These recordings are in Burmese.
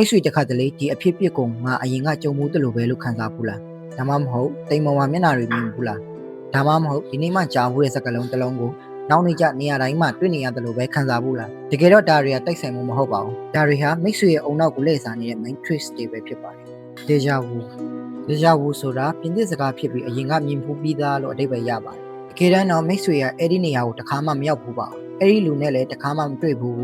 မိတ်ဆွေတစ်ခါတလေဒီအဖြစ်ပြစ်ကိုငါအရင်ကကြုံမှုတလို့ပဲလို့ခံစားဘူးလားဒါမှမဟုတ်တိမ်မော်မှာမျက်နှာတွေမြင်ဘူးလားဒါမှမဟုတ်ဒီနေ့မှကြားဘူးတဲ့စကားလုံးတစ်လုံးကိုနောက်နေ့ကျနေရာတိုင်းမှာတွေ့နေရတယ်လို့ပဲခံစားဘူးလားတကယ်တော့ဒါတွေကတိုက်ဆိုင်မှုမဟုတ်ပါဘူးဒါတွေဟာမိတ်ဆွေရဲ့အုံနောက်ကိုလှည့်စားနေတဲ့ main tricks တွေပဲဖြစ်ပါတယ်ဒေဂျာဝူဆိုတာပြင်သစ်စကားဖြစ်ပြီးအရင်ကမြင်ဖူးပြီးသားလို့အဓိပ္ပာယ်ရပါတယ်တကယ်တမ်းတော့မိတ်ဆွေကအဲ့ဒီနေရာကိုတစ်ခါမှမရောက်ဘူးပါဘူးအဲ့ဒီလူနဲ့လည်းတစ်ခါမှမတွေ့ဘူး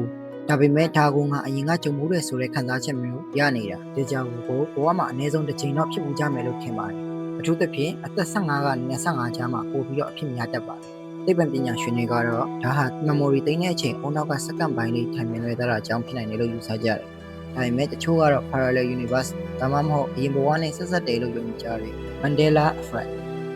ဒါပေမဲ့ဒါကိုငါအရင်ကကြုံမှုတဲ့ဆိုတဲ့ခံစားချက်မျိုးရနေတာဒေဂျာဝူကိုဘဝမှာအနည်းဆုံးတစ်ချိန်တော့ဖြစ်မှုကြမယ်လို့ထင်ပါတယ်အထူးသဖြင့်အသက်15ကနေ25ကြားမှာပို့ပြီးတော့အဖြစ်များတတ်ပါတယ်သိပ္ပံပညာရှင်တွေကတော့ဒါဟာ memory သိမ်းတဲ့အချိန်အုံနောက်ကစက္ကန့်ပိုင်းလေးထိုင်မြင်လွယ်သွားတာကြောင့်ဖြစ်နိုင်တယ်လို့ယူဆကြတယ်ဒါပေမဲ့တချို့ကတော့ parallel universe ဒါမှမဟုတ်အရင်ဘဝနဲ့ဆက်ဆက်တယ်လို့ယုံကြတယ် Mandela effect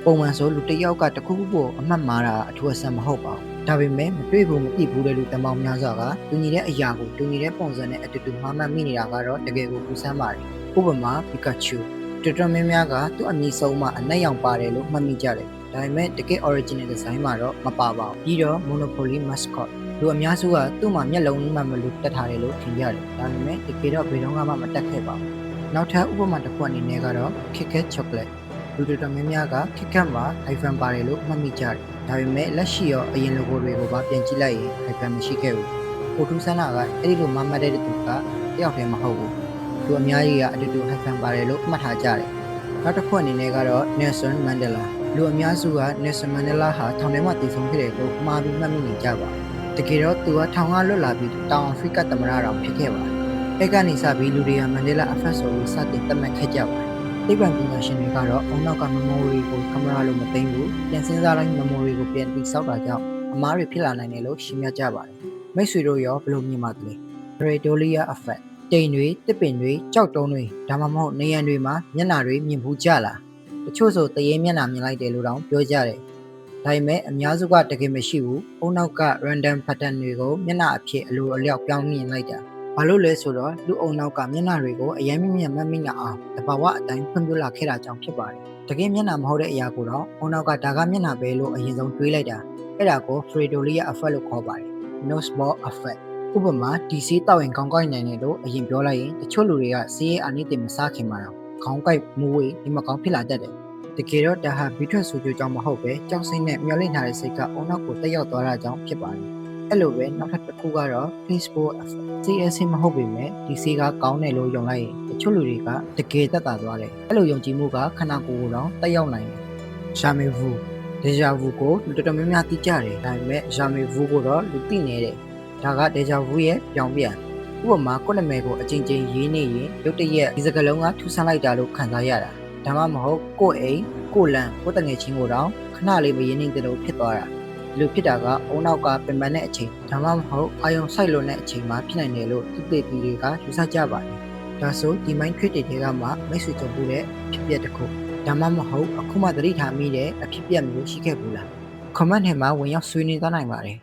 ပုံမှန်ဆိုလူတစ်ယောက်ကတစ်ခုခုကိုအမှတ်မှားတာအထူးအဆန်းမဟုတ်ပါဘူးဒါပေမဲ့မတွေ့ဘူးမသိဘူးတဲ့လူတမောင်များစွာကတူညီတဲ့အရာကိုတူညီတဲ့ပုံစံနဲ့အတူတူမှားမှတ်မိနေတာကတော့တကယ်ကိုပူဆန်းပါတယ်ဥပမာပီကာချူတော်တော်များများကသူ့အမည်ဆုံးမှာအနက်ရောင်ပါတယ်လို့မှတ်မိကြတယ်ဒါပေမဲ့တကယ် original design မှာတော့မပါပါဘူးပြီးတော့ Monopoly mascot လူအများစုကသူ့မှာမျက်လုံးမှန်မလို့တက်ထားတယ်လို့ထင်ကြတယ်ဒါပေမဲ့တကယ်တော့ဘယ်တော့မှမတက်ခဲ့ပါဘူးနောက်ထပ်ဥပမာတစ်ခုအနေနဲ့ကတော့ KitKat chocolate လူတော်တော်များများက KitKat မှာ hyphen ပါတယ်လို့မှတ်မိကြတယ်ဒါပေမဲ့လက်ရှိရောအရင် logo တွေကိုပါပြန်ကြည့်လိုက်ရင် hyphen မရှိခဲ့ဘူးပိုထူးဆန်းတာကအဲ့ဒီလိုမှတ်တဲ့သူကတယောက်တည်းမဟုတ်ဘူးသူအများကြီးကအတူတူ hyphen ပါတယ်လို့မှတ်ထားကြတယ်နောက်တစ်ခုအနေနဲ့ကတော့ Nelson Mandela လူအများစုက Nelson Mandela ဟာထောင်ထဲမှာတည်ဆုံခဲ့တယ်လို့မှားပြီးမှတ်မိနေကြပါတယ်တကယ်တော့သူကထောင်ကလွတ်လာပြီးတောင်အာဖရိကသမ္မတတော်ဖြစ်ခဲ့ပါတယ်အဲ့ကနေစပြီးလူတွေက Mandela effect ဆိုပြီးစတင်သတ်မှတ်ခဲ့ကြပါတယ်သိပ္ပံပညာရှင်တွေကတော့အုံနောက်က memory ကိုကင်မရာလိုမသိမ်းဘူးပြန်စဉ်းစားတိုင်း memory ကိုပြန်တိစောက်တာကြောင့်အမှားတွေဖြစ်လာနိုင်တယ်လို့ရှင်းပြကြပါတယ်မိတ်ဆွေတို့ရောဘယ်လိုမြင်ပါသလဲ Pareidolia effect တိမ်တွေတစ်ပင်တွေကြောက်တုံးတွေဒါမှမဟုတ်နေရံတွေမှာမျက်နှာတွေမြင်ဘူးကြလားတချို့ဆိုတရေမျက်နှာမြင်လိုက်တယ်လို့တောင်ပြောကြတယ်ဒါပေမဲ့အများစုကတကယ်မရှိဘူးအုံနောက်က random pattern တွေကိုမျက်နှာအဖြစ်အလိုအလျောက်ပြောင်းမြင်လိုက်တာဘာလို့လဲဆိုတော့လူအုံနောက်ကမျက်နှာတွေကိုအရင်မြင်မှတ်မိအောင်တဘာဝအတိုင်းဖွံ့ဖြိုးလာခဲ့တာကြောင့်ဖြစ်ပါတယ်တကယ်မျက်နှာမဟုတ်တဲ့အရာကိုတော့အုံနောက်ကဒါကမျက်နှာပဲလို့အရင်ဆုံးတွေးလိုက်တာအဲ့ဒါကို Pareidolia effect လို့ခေါ်ပါတယ် nose ball effect ဥပမာဒီဆေးတောက်ရင်ခေါင်းကိုက်နိုင်တယ်လို့အရင်ပြောလိုက်ရင်တချို့လူတွေကဆေးရအာနိသင်မစားခင်မှာတော့ခေါင်းကိုက်မူးဝေးဒီမကောင်းဖြစ်လာတတ်တယ်တကယ်တော့ဒါဟာဘီထွက်ဆိုကြကြောင့်မဟုတ်ပဲကြောက်စိတ်နဲ့မျောလင့်ထားတဲ့စိတ်ကအုံနောက်ကိုတက်ရောက်သွားတာကြောင့်ဖြစ်ပါတယ်အဲ့လိုပဲနောက်ထပ်တစ်ခုကတော့ placebo effect ဆေးအဆင်မဟုတ်ပေမဲ့ဒီဆေးကကောင်းတယ်လို့ယုံလိုက်ရင်တချို့လူတွေကတကယ်သက်သာသွားတယ်အဲ့လိုယုံကြည်မှုကခန္ဓာကိုယ်ကိုတော့တက်ရောက်နိုင်တယ် jamais vu déjà vu ကိုလူတော်တော်များများသိကြတယ်ဒါပေမဲ့ jamais vu ကိုတော့လူသိနေတယ်ဒါက déjà vu ရဲ့ပြောင်းပြန်ဥပမာကိုယ့်နာမည်ကိုအချင်းချင်းရေးနေရင်ရုတ်တရက်ဒီစကားလုံးကထူဆန်းလိုက်တာလို့ခံစားရတာဒါမှမဟုတ်ကိုယ့်အိမ်ကိုယ့်လမ်းကိုယ့်တငယ်ချင်းကိုတော့ခဏလေးမရင်းနေတဲ့လို့ဖြစ်သွားတာဒီလိုဖြစ်တာကအုံနောက်ကပင်ပန်းတဲ့အချိန်ဒါမှမဟုတ်အာယုံဆိုင်လွန်တဲ့အချိန်မှာဖြစ်နိုင်တယ်လို့သူတေတီတွေကယူဆကြပါတယ်ဒါဆိုဒီ mind trick တွေကမှမိတ်ဆွေကြုံမှုတဲ့ဖြစ်ပျက်တစ်ခုဒါမှမဟုတ်အခုမှသတိထားမိတဲ့အဖြစ်ပျက်မျိုးရှိခဲ့ဘူးလား comment ထဲမှာဝင်ရောက်ဆွေးနွေးသွားနိုင်ပါတယ်